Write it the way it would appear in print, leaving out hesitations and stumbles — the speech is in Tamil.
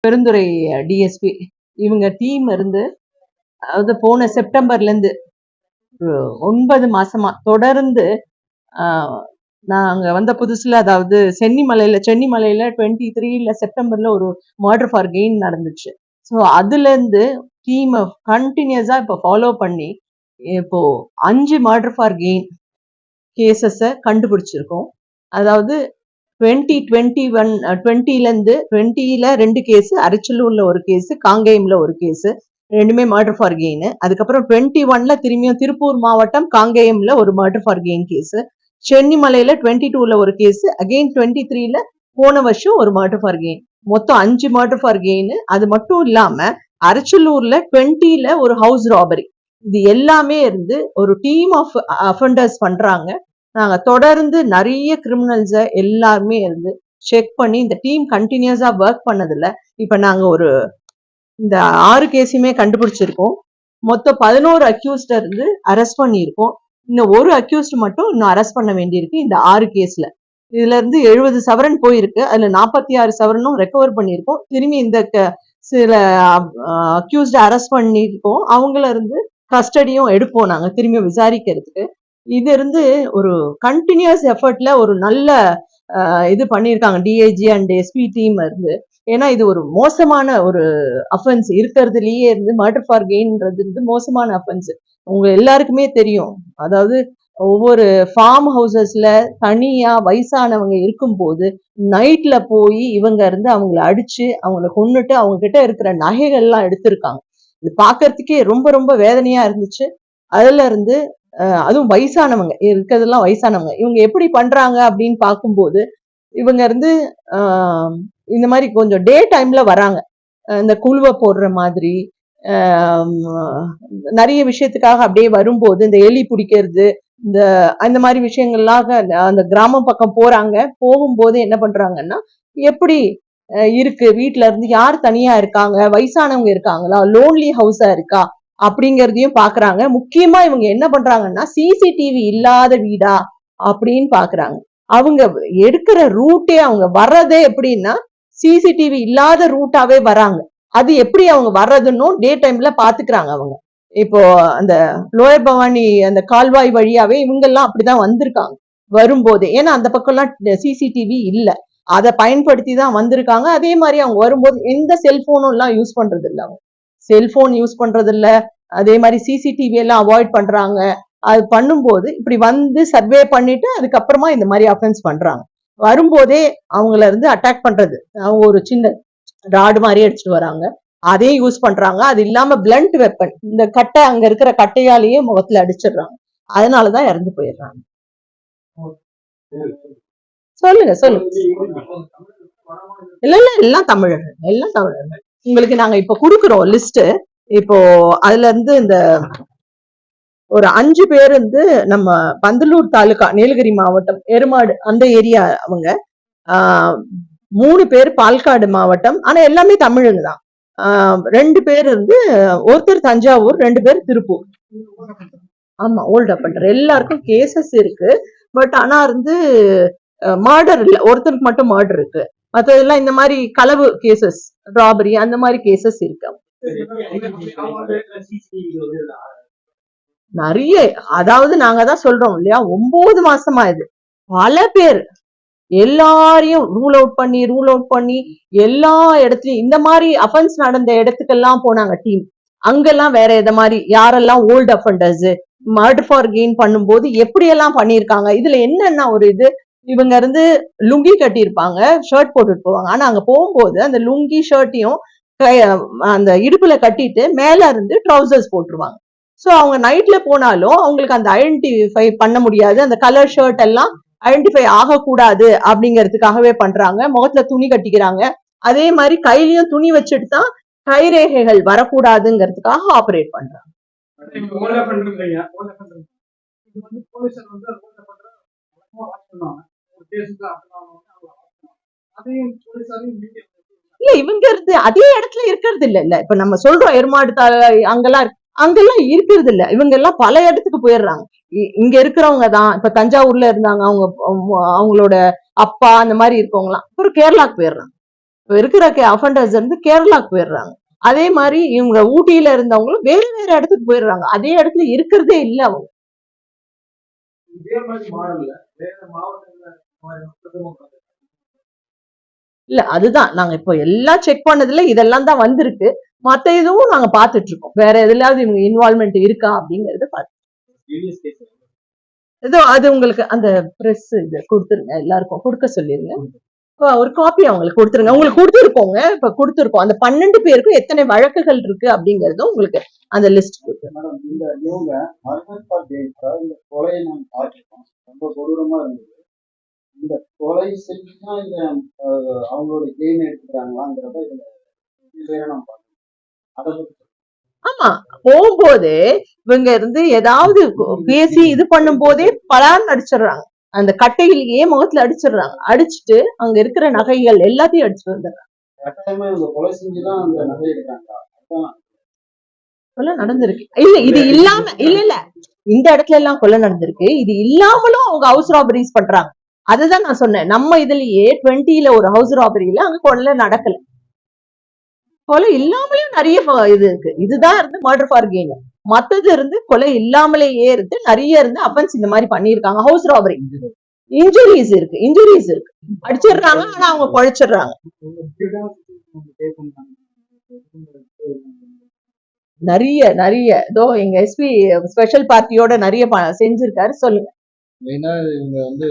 பெருந்துறை டிஎஸ்பி இவங்க டீம் இருந்து, அதாவது போன செப்டம்பர்ல இருந்து 9 மாசமா தொடர்ந்து நாங்க வந்த புதுசுல, அதாவது சென்னிமலையில 23 செப்டம்பர்ல ஒரு மர்டர் ஃபார் கெயின் நடந்துச்சு. ஸோ அதுல இருந்து டீம் கண்டினியூஸா இப்ப ஃபாலோ பண்ணி இப்போ 5 மர்டர் ஃபார் கெயின் கேசஸ கண்டுபிடிச்சிருக்கோம். அதாவது 2020ல 2 கேஸ், அரிச்சலூர்ல ஒரு கேஸ், காங்கேயம்ல ஒரு கேஸ், ரெண்டுமே மர்டர் ஃபார் கெயின். அதுக்கப்புறம் 21ல திரும்பியும் திருப்பூர் மாவட்டம் காங்கேயம்ல ஒரு மர்டர் ஃபார் கெயின் கேஸ், சென்னிமலையில 22ல ஒரு கேஸ், அகெயின் 23ல போன வருஷம் ஒரு மர்டர் ஃபார் கெயின். மொத்தம் 5 மர்டர் ஃபார் கெயின். அது மட்டும் இல்லாம அரிச்சலூர்ல 20ல ஒரு ஹவுஸ் ராபரி. இது எல்லாமே இருந்து ஒரு டீம் ஆஃப் அஃபெண்டர்ஸ் பண்றாங்க. நாங்க தொடர்ந்து நிறைய கிரிமினல்ஸ எல்லாருமே இருந்து செக் பண்ணி இந்த டீம் கண்டினியூஸா ஒர்க் பண்ணதுல இப்ப நாங்க இந்த 6 கேஸுமே கண்டுபிடிச்சிருக்கோம். மொத்தம் 11 அக்யூஸ்ட இருந்து அரெஸ்ட் பண்ணியிருக்கோம். இன்னும் ஒரு அக்யூஸ்ட் மட்டும் இன்னும் அரெஸ்ட் பண்ண வேண்டியிருக்கு இந்த 6 கேஸ்ல. இதுல இருந்து 70 சவரன் போயிருக்கு. அதுல 46 சவரனும் ரெக்கவர் பண்ணியிருக்கோம். திரும்பி இந்த சில அக்யூஸ்ட அரெஸ்ட் பண்ணியிருக்கோம். அவங்கள இருந்து கஸ்டடியும் எடுப்போம் நாங்க திரும்பி விசாரிக்கிறதுக்கு. இது இருந்து ஒரு கண்டினியூஸ் எஃபர்ட்ல ஒரு நல்ல இது பண்ணியிருக்காங்க டிஐஜி அண்ட் எஸ்பி டீம் இருந்து. ஏன்னா இது ஒரு மோசமான ஒரு அஃபென்ஸ் இருக்கிறதுலயே இருந்து மர்டர் ஃபார் கெயின்ன்றது இருந்து மோசமான அஃபென்ஸ். உங்க எல்லாருக்குமே தெரியும். அதாவது ஒவ்வொரு ஃபார்ம் ஹவுசஸ்ல தனியா வயசானவங்க இருக்கும் போது நைட்ல போய் இவங்க இருந்து அவங்கள அடிச்சு அவங்கள கொன்னுட்டு அவங்க கிட்ட இருக்கிற நகைகள்லாம் எடுத்திருக்காங்க. இது பாக்குறதுக்கே ரொம்ப ரொம்ப வேதனையா இருந்துச்சு. அதுல இருந்து அதுவும் வயசானவங்க இருக்கிறதெல்லாம் வயசானவங்க இவங்க எப்படி பண்றாங்க அப்படின்னு பார்க்கும்போது இவங்க இருந்து இந்த மாதிரி கொஞ்சம் டே டைம்ல வராங்க. இந்த குழுவை போடுற மாதிரி நிறைய விஷயத்துக்காக அப்படியே வரும்போது இந்த எலி பிடிக்கிறது அந்த மாதிரி விஷயங்கள்லாம் அந்த கிராமம் பக்கம் போறாங்க. போகும்போது என்ன பண்றாங்கன்னா, எப்படி இருக்கு வீட்டுல இருந்து, யார் தனியா இருக்காங்க, வயசானவங்க இருக்காங்களா, லோன்லி ஹவுஸா இருக்கா அப்படிங்கறதையும் பாக்குறாங்க. முக்கியமா இவங்க என்ன பண்றாங்கன்னா, சிசிடிவி இல்லாத வீடா அப்படின்னு பாக்குறாங்க. அவங்க எடுக்கிற ரூட்டே, அவங்க வர்றதே எப்படின்னா சிசிடிவி இல்லாத ரூட்டாவே வராங்க. அது எப்படி அவங்க வர்றதுன்னு டே டைம்ல பாத்துக்கிறாங்க அவங்க. இப்போ அந்த லோயர் பவானி அந்த கால்வாய் வழியாவே இவங்க எல்லாம் அப்படிதான் வந்திருக்காங்க வரும்போதே. ஏன்னா அந்த பக்கம் எல்லாம் சிசிடிவி இல்ல, அதை பயன்படுத்தி தான் வந்திருக்காங்க. அதே மாதிரி அவங்க வரும்போது எந்த செல்போனும் எல்லாம் யூஸ் பண்றது இல்லை, அவங்க செல்போன் யூஸ் பண்றது இல்ல. அதே மாதிரி சிசிடிவி எல்லாம் அவாய்ட் பண்றாங்க. அது பண்ணும்போது இப்படி வந்து சர்வே பண்ணிட்டு அதுக்கப்புறமா இந்த மாதிரி அஃபென்ஸ் பண்றாங்க. வரும்போதே அவங்கள இருந்து அட்டாக் பண்றது, அவங்க ஒரு சின்ன ராடு மாதிரி அடிச்சுட்டு வராங்க, அதையும் யூஸ் பண்றாங்க. அது இல்லாம பிளண்ட் வெப்பன், இந்த கட்டை அங்க இருக்கிற கட்டையாலேயே முகத்துல அடிச்சிடுறாங்க. அதனாலதான் இறந்து போயிடுறாங்க. சொல்லுங்க சொல்லுங்க. இல்ல இல்ல, எல்லாம் தமிழர்கள், எல்லாம் தமிழர்கள். உங்களுக்கு நாங்க இப்ப குடுக்குறோம் லிஸ்ட். இப்போ அதுல இருந்து இந்த ஒரு 5 பேர் வந்து நம்ம பந்தலூர் தாலுகா, நீலகிரி மாவட்டம், எருமாடு அந்த ஏரியா அவங்க. 3 பேர் பால்காடு மாவட்டம், ஆனா எல்லாமே தமிழுங்க தான். 2 பேர் வந்து, ஒருத்தர் தஞ்சாவூர், 2 பேர் திருப்பூர். ஆமா, ஓல்ட் அஃபெண்டர். எல்லாருக்கும் கேசஸ் இருக்கு. பட் ஆனா இருந்து மர்டர் இல்ல, ஒருத்தருக்கு மட்டும் மர்டர் இருக்கு. மற்றதெல்லாம் இந்த மாதிரி களவு கேசஸ், ராபரி அந்த மாதிரி கேசஸ் இருக்கு. நிறைய, அதாவது நாங்க தான் சொல்றோம் இல்லையா, 9 மாசமா இது பல பேர் எல்லாரையும் ரூல் அவுட் பண்ணி எல்லா இடத்துலயும் இந்த மாதிரி அஃபென்ஸ் நடந்த இடத்துக்கெல்லாம் போனாங்க டீம். அங்கெல்லாம் வேற எத மாதிரி யாரெல்லாம் old offenders murder for gain பண்ணும்போது எப்படி எல்லாம் பண்ணிருக்காங்க. இதுல என்னன்னா ஒரு இது, இவங்க இருந்து லுங்கி கட்டியிருப்பாங்க, ஷர்ட் போட்டுட்டு போவாங்க. ஆனா அங்க போகும்போது அந்த லுங்கி ஷர்ட்டையும் அந்த இடுப்புல கட்டிட்டு மேல இருந்து ட்ரௌசர்ஸ் போட்டுருவாங்க. சோ அவங்க நைட்ல போனாலும் அவங்களுக்கு அந்த ஐடென்டிஃபை பண்ண முடியாது. அந்த கலர் ஷர்ட் எல்லாம் ஐடென்டிஃபை ஆகக்கூடாது அப்படிங்கிறதுக்காகவே பண்றாங்க. முகத்துல துணி கட்டிக்கிறாங்க. அதே மாதிரி கையிலயும் துணி வச்சுட்டு தான் கைரேகைகள் வரக்கூடாதுங்கிறதுக்காக ஆபரேட் பண்றாங்க. இல்ல, இவங்க இருந்து அதே இடத்துல இருக்கிறது இல்ல. இப்ப நம்ம சொல்றோம் எருமாடு அங்கெல்லாம் இருக்கிறது இல்ல. இவங்க எல்லாம் பல இடத்துக்கு போயிடுறாங்க. இங்க இருக்கிறவங்க தான். இப்ப தஞ்சாவூர்ல இருந்தாங்க, அவங்களோட அப்பா அந்த மாதிரி இருக்கவங்க எல்லாம் அப்புறம் கேரளாக்கு போயிடுறாங்க. இப்ப இருக்கிற அஃபண்டர்ஸ் வந்து கேரளாக்கு போயிடுறாங்க. அதே மாதிரி இவங்க ஊட்டியில இருந்தவங்களும் வேற வேற இடத்துக்கு போயிடுறாங்க. அதே இடத்துல இருக்கிறதே இல்ல அவங்க. இதே மாதிரி மாடல்ல வேற மாவட்டங்கள்ல இந்த மாதிரி புத்தகம் பார்த்திருக்கீங்களா? இல்ல அதுதான் நாங்க இப்போ எல்லாம் செக் பண்ணதுல இதெல்லாம் தான் வந்திருக்கு. மத்த இதுவும் நாங்க பாத்துட்டு இருக்கோம். வேற எதுலயாவது இவங்க இன்வால்வ்மெண்ட் இருக்கா அப்படிங்கறத பாத்து யூனியன் ஸ்டேஷன் ஏதோ அது உங்களுக்கு அந்த பிரஸ் இது கொடுத்துருங்க, எல்லாருக்கும் கொடுக்க சொல்லிருங்க. ஒரு காப்பி அவங்களுக்கு கொடுத்துருங்க. உங்களுக்கு கொடுத்துருக்கோங்க, இப்ப கொடுத்துருக்கோம். அந்த 12 பேருக்கும் எத்தனை வழக்குகள் இருக்கு அப்படிங்கறதும் உங்களுக்கு அந்த லிஸ்ட் கொடுத்துருங்க. மேடம் இந்த இவங்க மர்மத் ஃபார் ஜெயில்ஸ், அதாவது இந்த கொலையை நாம் பார்த்துருக்கோம், ரொம்ப கொடூரமா இருந்தது. இந்த கொலை செஞ்சுதான் இந்த அவங்களோட கெயின் எடுத்துக்கிறாங்களாங்கிறத இதுல வேற நம்ம பார்க்கணும். அதை பத்தி ஆமா, போகும்போது இவங்க இருந்து ஏதாவது பேசி இது பண்ணும் போதே பலான்னு அடிச்சிடுறாங்க. அந்த கட்டையிலேயே முகத்துல அடிச்சிடுறாங்க. அடிச்சுட்டு அங்க இருக்கிற நகைகள் எல்லாத்தையும் அடிச்சுட்டு வந்துடுறாங்க. கட்டாயமா இவங்க கொலை செஞ்சுதான் அந்த நகை எடுக்கிறாங்களா? அதான் கொலை நடந்திருக்கு. இல்ல இது இல்லாம இல்ல இந்த இடத்துல எல்லாம் கொலை நடந்திருக்கு. இது இல்லாமலும் அவங்க ஹவுஸ் ராபரிஸ் பண்றாங்க. அதுதான் நான் சொன்னேன். நம்ம இதுலயே 20ல ஒரு ஹவுஸ் ராபரியில அங்க கொலை நடக்கல. கொலை இல்லாமலேயும் நிறைய இது இருக்கு. இதுதான் இருந்து மர்டர் ஃபார் கெயின். மத்தது இருந்து கொலை இல்லாமலேயே இருந்து நிறைய இருந்து அஃபென்ஸ் இந்த மாதிரி பண்ணிருக்காங்க. ஹவுஸ் ராபரி இன்ஜுரிஸ் இருக்கு. அடிச்சிடுறாங்க, ஆனா அவங்க குழைச்சிடுறாங்க. நிறைய இதோ எங்க எஸ்பி ஸ்பெஷல் பார்ட்டியோட நிறைய செஞ்சிருக்காரு. சொல்லுங்க. மெயினா இவங்க வந்து